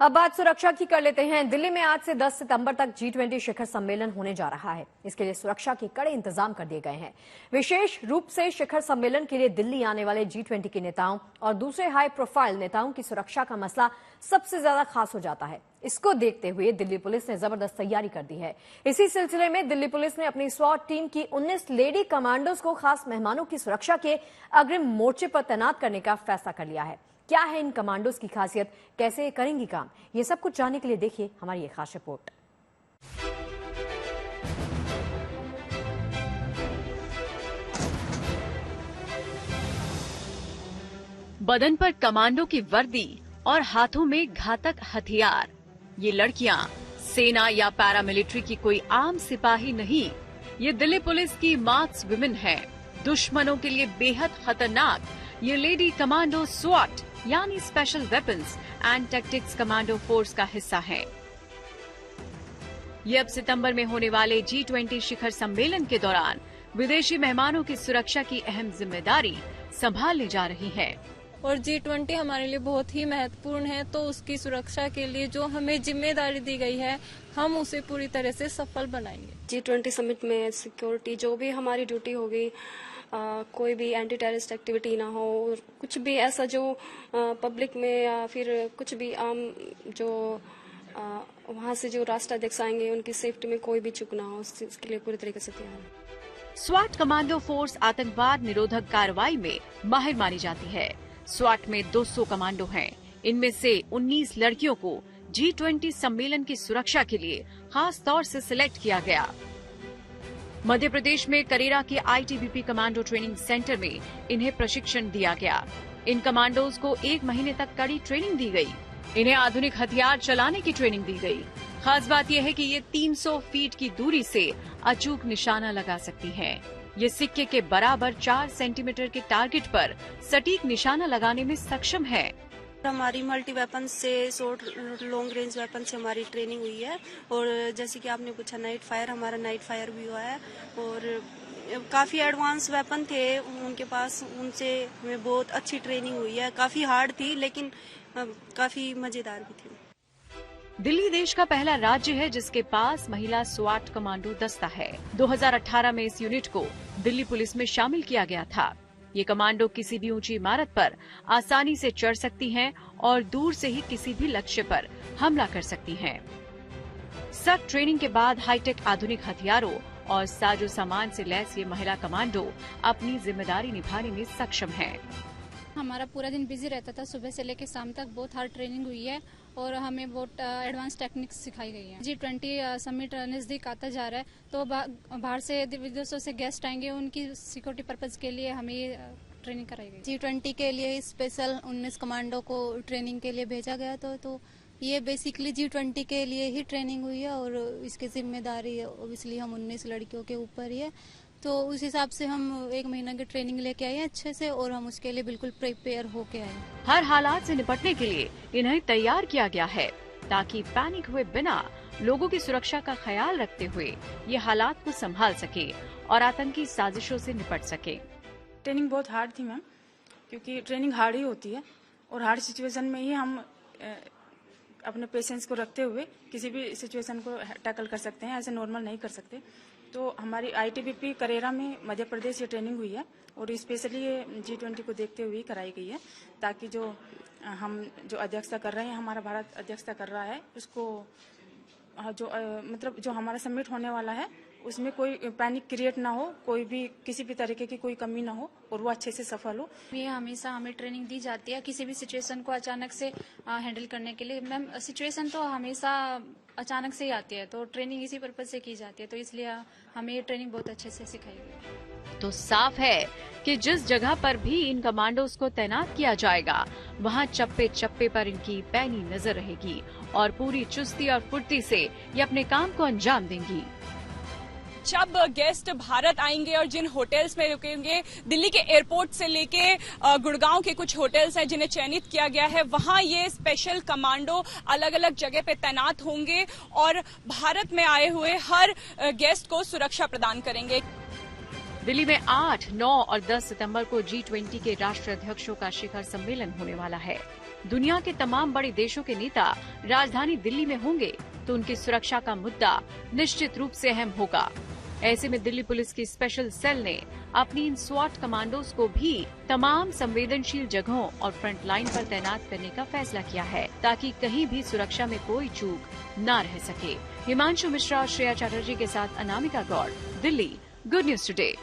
अब बात सुरक्षा की कर लेते हैं। दिल्ली में आज से 10 सितंबर तक G20 शिखर सम्मेलन होने जा रहा है। इसके लिए सुरक्षा के कड़े इंतजाम कर दिए गए हैं। विशेष रूप से शिखर सम्मेलन के लिए दिल्ली आने वाले G20 के नेताओं और दूसरे हाई प्रोफाइल नेताओं की सुरक्षा का मसला सबसे ज्यादा खास हो जाता है। इसको देखते हुए दिल्ली पुलिस ने जबरदस्त तैयारी कर दी है। इसी सिलसिले में दिल्ली पुलिस ने अपनी स्वाट टीम की 19 लेडी कमांडोज को खास मेहमानों की सुरक्षा के अग्रिम मोर्चे पर तैनात करने का फैसला कर लिया है। क्या है इन कमांडोज की खासियत, कैसे करेंगी काम, ये सब कुछ जानने के लिए देखिए हमारी ये खास रिपोर्ट। बदन पर कमांडो की वर्दी और हाथों में घातक हथियार। ये लड़कियां सेना या पैरामिलिट्री की कोई आम सिपाही नहीं, ये दिल्ली पुलिस की मार्क्स विमेन है। दुश्मनों के लिए बेहद खतरनाक ये लेडी कमांडो स्वाट यानी special weapons and tactics commando force का हिस्सा है। ये अब सितंबर में होने वाले G20 शिखर सम्मेलन के दौरान विदेशी मेहमानों की सुरक्षा की अहम जिम्मेदारी संभालने जा रही है। और G20 हमारे लिए बहुत ही महत्वपूर्ण है, तो उसकी सुरक्षा के लिए जो हमें जिम्मेदारी दी गई है, हम उसे पूरी तरह से सफल बनाएंगे। G20 समिट में सिक्योरिटी जो भी हमारी ड्यूटी होगी, कोई भी एंटी टेररिस्ट एक्टिविटी ना हो, और कुछ भी ऐसा जो पब्लिक में या फिर कुछ भी आम जो वहाँ से जो राष्ट्राध्यक्ष आएंगे उनकी सेफ्टी में कोई भी चूक ना हो, उसके लिए पूरी तरीके से तैयार है। स्वाट कमांडो फोर्स आतंकवाद निरोधक कार्रवाई में माहिर मानी जाती है। स्वाट में 200 कमांडो हैं। इनमें से 19 लड़कियों को G20 सम्मेलन की सुरक्षा के लिए खास तौर से सिलेक्ट किया गया। मध्य प्रदेश में करेरा के ITBP कमांडो ट्रेनिंग सेंटर में इन्हें प्रशिक्षण दिया गया। इन कमांडोज को 1 महीने तक कड़ी ट्रेनिंग दी गई। इन्हें आधुनिक हथियार चलाने की ट्रेनिंग दी गई। खास बात यह है कि ये 300 फीट की दूरी से अचूक निशाना लगा सकती हैं। ये सिक्के के बराबर 4 सेंटीमीटर के टारगेट पर सटीक निशाना लगाने में सक्षम है। हमारी मल्टी वेपन से शॉर्ट लॉन्ग रेंज वेपन से हमारी ट्रेनिंग हुई है, और जैसे कि आपने पूछा नाइट फायर, हमारा नाइट फायर भी हुआ है, और काफी एडवांस वेपन थे उनके पास, उनसे हमें बहुत अच्छी ट्रेनिंग हुई है। काफी हार्ड थी लेकिन काफी मजेदार भी थी। दिल्ली देश का पहला राज्य है जिसके पास महिला स्वाट कमांडो दस्ता है। 2018 में इस यूनिट को दिल्ली पुलिस में शामिल किया गया था। ये कमांडो किसी भी ऊंची इमारत पर आसानी से चढ़ सकती हैं और दूर से ही किसी भी लक्ष्य पर हमला कर सकती हैं। सख्त ट्रेनिंग के बाद हाईटेक आधुनिक हथियारों और साजो सामान से लैस ये महिला कमांडो अपनी जिम्मेदारी निभाने में सक्षम है। हमारा पूरा दिन बिजी रहता था, सुबह से लेकर शाम तक बहुत हार्ड ट्रेनिंग हुई है और हमें बहुत एडवांस टेक्निक्स सिखाई गई है। G20 समिट नजदीक आता जा रहा है, तो बाहर से विदेशों से गेस्ट आएंगे, उनकी सिक्योरिटी पर्पज के लिए हमें ट्रेनिंग कराई गई। G20 के लिए स्पेशल 19 कमांडो को ट्रेनिंग के लिए भेजा गया था, तो ये बेसिकली G20 के लिए ही ट्रेनिंग हुई है और इसकी जिम्मेदारी ऑब्वियसली हम 19 लड़कियों के ऊपर ही है। तो उस हिसाब से हम 1 महीना की ट्रेनिंग लेके आए हैं अच्छे से, और हम उसके लिए बिल्कुल प्रिपेयर होके आए। हर हालात से निपटने के लिए इन्हें तैयार किया गया है ताकि पैनिक हुए बिना लोगों की सुरक्षा का ख्याल रखते हुए ये हालात को संभाल सके और आतंकी साजिशों से निपट सके। ट्रेनिंग बहुत हार्ड थी मैम, क्योंकि ट्रेनिंग हार्ड ही होती है और हार्ड सिचुएशन में ही हम अपने पेशेंस को रखते हुए किसी भी सिचुएशन को टैकल कर सकते हैं, ऐसे नॉर्मल नहीं कर सकते। तो हमारी ITBP करेरा में मध्य प्रदेश ये ट्रेनिंग हुई है और स्पेशली ये G20 को देखते हुए कराई गई है, ताकि हम जो अध्यक्षता कर रहे हैं, हमारा भारत अध्यक्षता कर रहा है, उसको मतलब जो हमारा समिट होने वाला है उसमें कोई पैनिक क्रिएट ना हो, कोई भी किसी भी तरीके की कोई कमी ना हो और वो अच्छे से सफल हो। ये हमेशा हमें ट्रेनिंग दी जाती है किसी भी सिचुएशन को अचानक से हैंडल करने के लिए। मैम सिचुएशन तो हमेशा अचानक से ही आती है, तो ट्रेनिंग इसी पर्पज से की जाती है, तो इसलिए हमें ये ट्रेनिंग बहुत अच्छे से सिखाई गई। तो साफ है कि जिस जगह पर भी इन कमांडोज को तैनात किया जाएगा वहाँ चप्पे चप्पे पर इनकी पैनी नजर रहेगी और पूरी चुस्ती और फुर्ती से ये अपने काम को अंजाम देंगी। जब गेस्ट भारत आएंगे और जिन होटल्स में रुकेंगे, दिल्ली के एयरपोर्ट से लेके गुड़गांव के कुछ होटल्स हैं जिन्हें चयनित किया गया है, वहां ये स्पेशल कमांडो अलग अलग जगह पे तैनात होंगे और भारत में आए हुए हर गेस्ट को सुरक्षा प्रदान करेंगे। दिल्ली में 8, 9 और 10 सितंबर को G20 के राष्ट्राध्यक्षों का शिखर सम्मेलन होने वाला है। दुनिया के तमाम बड़े देशों के नेता राजधानी दिल्ली में होंगे तो उनकी सुरक्षा का मुद्दा निश्चित रूप से अहम होगा। ऐसे में दिल्ली पुलिस की स्पेशल सेल ने अपनी इन स्वाट कमांडोज को भी तमाम संवेदनशील जगहों और फ्रंट लाइन पर तैनात करने का फैसला किया है, ताकि कहीं भी सुरक्षा में कोई चूक न रह सके। हिमांशु मिश्रा और श्रेया चैटर्जी के साथ Anamika Gaur, Delhi, good news today.